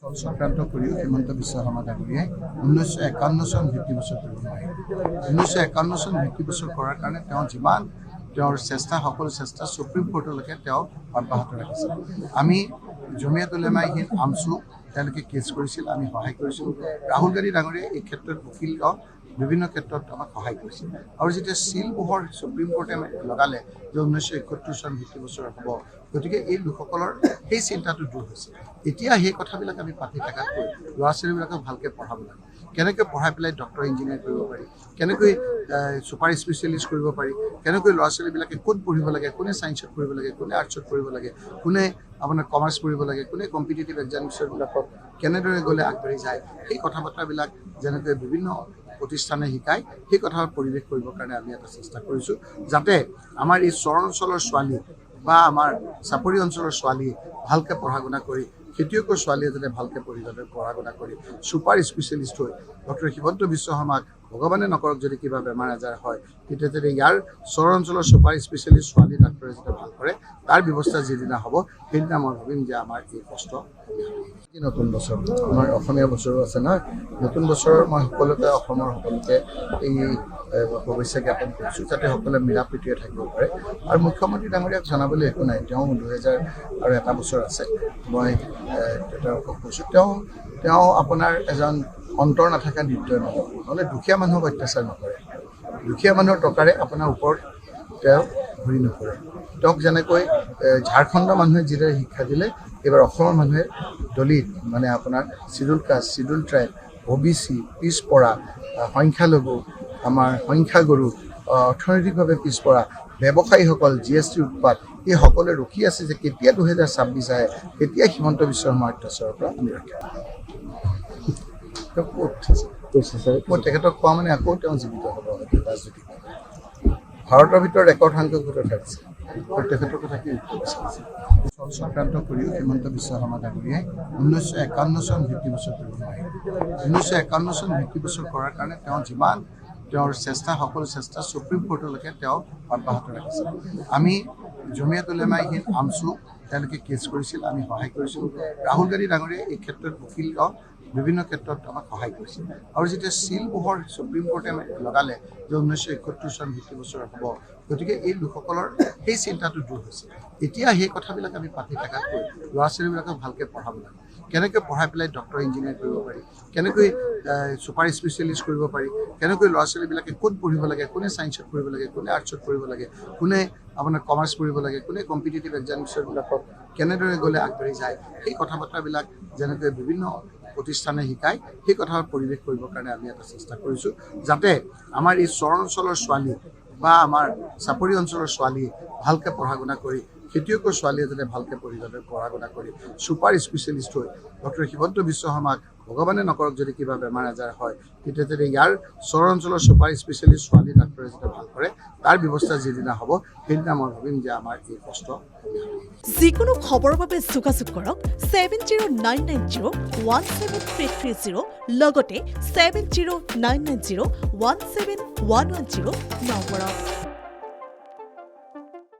সংক্ৰান্ত কৰিও হিমন্ত বিশ্ব শৰ্মা ডাঙৰীয়াই 1951 চন ভিত্তিবছৰ কৰিব নোৱাৰে। 1951 চন ভিত্তিবছৰ কৰাৰ কাৰণে তেওঁ যিমান তেওঁৰ চেষ্টা সকলো চেষ্টা সুপ্ৰিম কোৰ্টলৈকে তেওঁ অব্যাহত ৰাখিছে। আমি জমিয়ত উলেমায়ে হিন্দ আমছু তেওঁলোকে কেছ কৰিছিল, আমি সহায় কৰিছিলোঁ। ৰাহুল গান্ধী ডাঙৰীয়াই এই ক্ষেত্ৰত উকিল বিভিন্ন ক্ষেত্ৰত আমাক সহায় কৰিছিল। আৰু যেতিয়া চিল মোহৰ সুপ্ৰিম কোৰ্টে লগালে যে 1971 চন ভিত্তিবছৰ হ'ব, গতিকে এই লোকসকলৰ সেই চিন্তাটো দূৰ হৈছে। এতিয়া সেই কথাবিলাক আমি পাতি থকাতকৈ ল'ৰা ছোৱালীবিলাকক ভালকৈ পঢ়াব লাগে। কেনেকৈ পঢ়াই পেলাই ডক্টৰ ইঞ্জিনিয়াৰ কৰিব পাৰি, কেনেকৈ ছুপাৰ স্পেচিয়েলিষ্ট কৰিব পাৰি, কেনেকৈ ল'ৰা ছোৱালীবিলাকে ক'ত পঢ়িব লাগে, কোনে ছায়েন্সত পঢ়িব লাগে, কোনে আৰ্টছত পঢ়িব লাগে, কোনে আপোনাৰ কমাৰ্চ পঢ়িব লাগে, কোনে কম্পিটিটিভ এক্সামিনেশ্যনবিলাকত কেনেদৰে গ'লে আগবাঢ়ি যায়, সেই কথা বতৰাবিলাক যেনেকৈ বিভিন্ন প্ৰতিষ্ঠানে শিকায়, সেই কথাৰ পৰিৱেশ কৰিবৰ কাৰণে আমি এটা চেষ্টা কৰিছোঁ, যাতে আমাৰ এই চৰ অঞ্চলৰ ছোৱালী বা আমাৰ চাপৰি অঞ্চলৰ ছোৱালীয়ে ভালকৈ পঢ়া শুনা কৰি, খেতিয়কৰ ছোৱালীয়ে যাতে ভালকৈ পঢ়া শুনা কৰি ছুপাৰ স্পেচিয়েলিষ্ট হৈ ডক্টৰ হিমন্ত বিশ্ব শৰ্মাক ভগৱানে নকৰক যদি কিবা বেমাৰ আজাৰ হয়, তেতিয়া যদি ইয়াৰ চৰ অঞ্চলৰ ছুপাৰ স্পেচিয়েলিষ্ট ছোৱালী ডাক্তৰে যেতিয়া ভাল কৰে, তাৰ ব্যৱস্থা যিদিনা হ'ব সেইদিনা মই ভাবিম যে আমাৰ এই কষ্ট নতুন বছৰ, আমাৰ অসমীয়া বছৰো আছে নহয়। নতুন বছৰৰ মই সকলোকে অসমৰ সকলোকে এই শুভেচ্ছা জ্ঞাপন কৰিছোঁ, যাতে সকলোৱে মিলা প্ৰীতিৰে থাকিব পাৰে। আৰু মুখ্যমন্ত্ৰী ডাঙৰীয়াক জনাবলৈ একো নাই, তেওঁ 2001 বছৰ আছে। মই তেওঁক কৈছোঁ, তেওঁ আপোনাৰ এজন অন্তৰ নাথাকা নিৰ্দয় মানুহ, নহ'লে দুখীয়া মানুহক অত্যাচাৰ নকৰে, দুখীয়া মানুহৰ টকাৰে আপোনাৰ ওপৰত তেওঁ ঘূৰি নকৰে। তেওঁক যেনেকৈ ঝাৰখণ্ডৰ মানুহে যিদৰে শিক্ষা দিলে, এইবাৰ অসমৰ মানুহে দলিত মানে আপোনাৰ scheduled caste, scheduled tribe, OBC, পিছপৰা, সংখ্যালঘু, আমাৰ সংখ্যাগুৰু, অৰ্থনৈতিকভাৱে পিছপৰা, ব্যৱসায়ীসকল, GST উৎপাত, এই সকলোৱে ৰখি আছে যে কেতিয়া 2026 আহে, কেতিয়া হিমন্ত বিশ্ব শৰ্মাৰ অত্যাচাৰৰ পৰা আমি ৰক্ষা মই তেখেতক কোৱা মানে আকৌ তেওঁ জীৱিত হ'ব ৰাজনীতি। ভাৰতৰ ভিতৰত ৰেকৰ্ড সংখ্যক ভোটৰ থাকিছে, তেখেতৰ কথা কি সংক্ৰান্ত কৰিও হিমন্ত বিশ্ব শৰ্মা ডাঙৰীয়াই 1951 চন ভিত্তিবছৰ কৰিব নোৱাৰে। 1951 চন ভিত্তিবছৰ কৰাৰ কাৰণে তেওঁ যিমান তেওঁৰ চেষ্টা সকলো চেষ্টা সুপ্ৰিম কোৰ্টলৈকে তেওঁ অব্যাহত ৰাখিছে। আমি জমিয়ত উলেমায়ে হিন্দ আমছু তেওঁলোকে কেছ কৰিছিল, আমি সহায় কৰিছিলোঁ। ৰাহুল গান্ধী ডাঙৰীয়াই এই ক্ষেত্ৰত উকিল বিভিন্ন ক্ষেত্ৰত আমাক সহায় কৰিছিল। আৰু যেতিয়া চিল মোহৰ সুপ্ৰিম কোৰ্টে লগালে যে 1971 চন ভিত্তিবছৰ হ'ব, গতিকে এই লোকসকলৰ সেই চিন্তাটো দূৰ হৈছে। এতিয়া সেই কথাবিলাক আমি পাতি থকাতকৈ ল'ৰা ছোৱালীবিলাকক ভালকৈ পঢ়াব লাগে। কেনেকৈ পঢ়াই পেলাই ডক্টৰ ইঞ্জিনিয়াৰ কৰিব পাৰি, কেনেকৈ ছুপাৰ স্পেচিয়েলিষ্ট কৰিব পাৰি, কেনেকৈ ল'ৰা ছোৱালীবিলাকে ক'ত পঢ়িব লাগে, কোনে ছায়েন্সত পঢ়িব লাগে, কোনে আৰ্টছত পঢ়িব লাগে, কোনে আপোনাৰ কমাৰ্চ পঢ়িব লাগে, কোনে কম্পিটিটিভ এক্সামিনেশ্যনবিলাকত কেনেদৰে গ'লে আগবাঢ়ি যায়, সেই কথা বতৰাবিলাক যেনেকৈ বিভিন্ন প্ৰতিষ্ঠানে শিকায়, সেই কথাৰ পৰিৱেশ কৰিবৰ কাৰণে আমি এটা চেষ্টা কৰিছোঁ, যাতে আমাৰ এই চৰ অঞ্চলৰ ছোৱালী বা আমাৰ চাপৰি অঞ্চলৰ ছোৱালীয়ে ভালকৈ পঢ়া শুনা কৰি, খেতিয়কৰ ছোৱালীয়ে যাতে ভালকৈ পঢ়া শুনা কৰি ছুপাৰ স্পেচিয়েলিষ্ট হৈ ডক্টৰ হিমন্ত বিশ্ব শৰ্মাক ভগৱানে নকৰক যদি কিবা বেমাৰ আজাৰ হয়, তেতিয়া যদি ইয়াৰ চৰ অঞ্চলৰ ছুপাৰ স্পেচিয়েলিষ্ট ছোৱালী ডাক্তৰে যেতিয়া ভাল কৰে, তাৰ ব্যৱস্থা যিদিনা হ'ব সেইদিনা মই ভাবিম যে আমাৰ এই কষ্ট। যিকোনো খবৰৰ বাবে যোগাযোগ কৰক 7099017330 লগতে 7099017110 নম্বৰত।